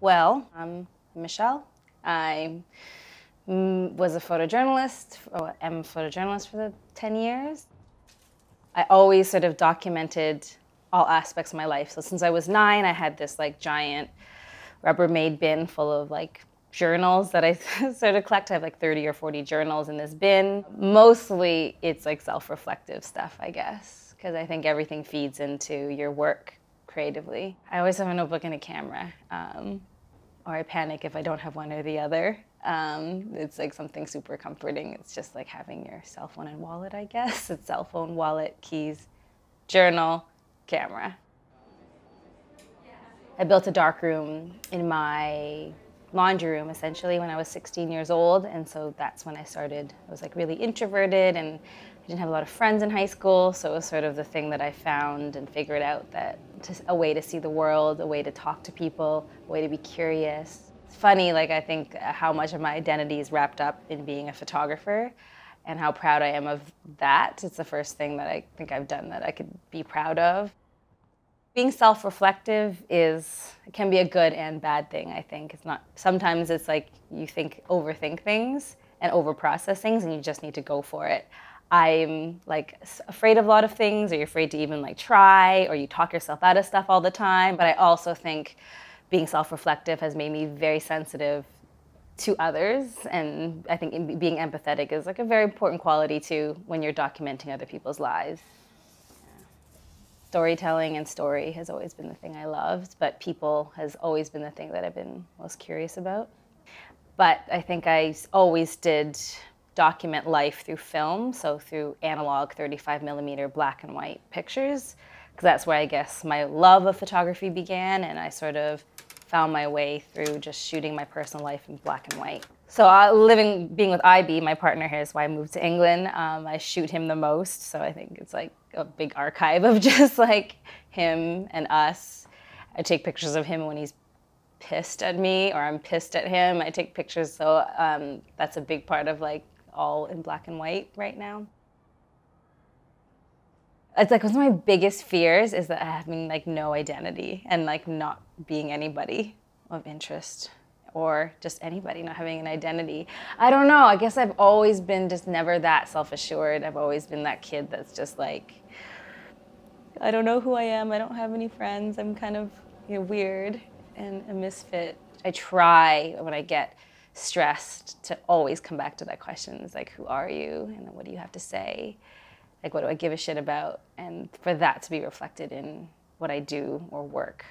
Well, I'm Michelle. I was a photojournalist, or am a photojournalist for the 10 years. I always sort of documented all aspects of my life. So since I was 9, I had this like giant Rubbermaid bin full of like journals that I sort of collect. I have like 30 or 40 journals in this bin. Mostly it's like self-reflective stuff, I guess, because I think everything feeds into your work creatively. I always have a notebook and a camera. Or I panic if I don't have one or the other. It's like something super comforting. It's just like having your cell phone and wallet, I guess. It's cell phone, wallet, keys, journal, camera. I built a darkroom in my laundry room, essentially, when I was 16 years old. And so that's when I started. I was like really introverted and I didn't have a lot of friends in high school. So it was sort of the thing that I found and figured out that just a way to see the world, a way to talk to people, a way to be curious. It's funny, like I think how much of my identity is wrapped up in being a photographer and how proud I am of that. It's the first thing that I think I've done that I could be proud of. Being self-reflective can be a good and bad thing, I think. It's not, sometimes it's like you overthink things and overprocess things and you just need to go for it. I'm like afraid of a lot of things, or you're afraid to even like try, or you talk yourself out of stuff all the time. But I also think being self-reflective has made me very sensitive to others. And I think being empathetic is like a very important quality too when you're documenting other people's lives. Storytelling and story has always been the thing I loved, but people has always been the thing that I've been most curious about. But I think I always did document life through film, so through analog 35mm black and white pictures, because that's where I guess my love of photography began, and I sort of found my way through just shooting my personal life in black and white. So being with IB, my partner here, is why I moved to England. I shoot him the most, so I think it's like a big archive of just like him and us. I take pictures of him when he's pissed at me or I'm pissed at him. I take pictures, so that's a big part of like all in black and white right now. It's like one of my biggest fears is that having like no identity and like not being anybody of interest or just anybody, not having an identity. I don't know, I guess I've always been just never that self-assured. I've always been that kid that's just like, I don't know who I am, I don't have any friends, I'm kind of weird and a misfit. I try when I get stressed to always come back to that question. It's like, who are you and what do you have to say? Like, what do I give a shit about? And for that to be reflected in what I do or work.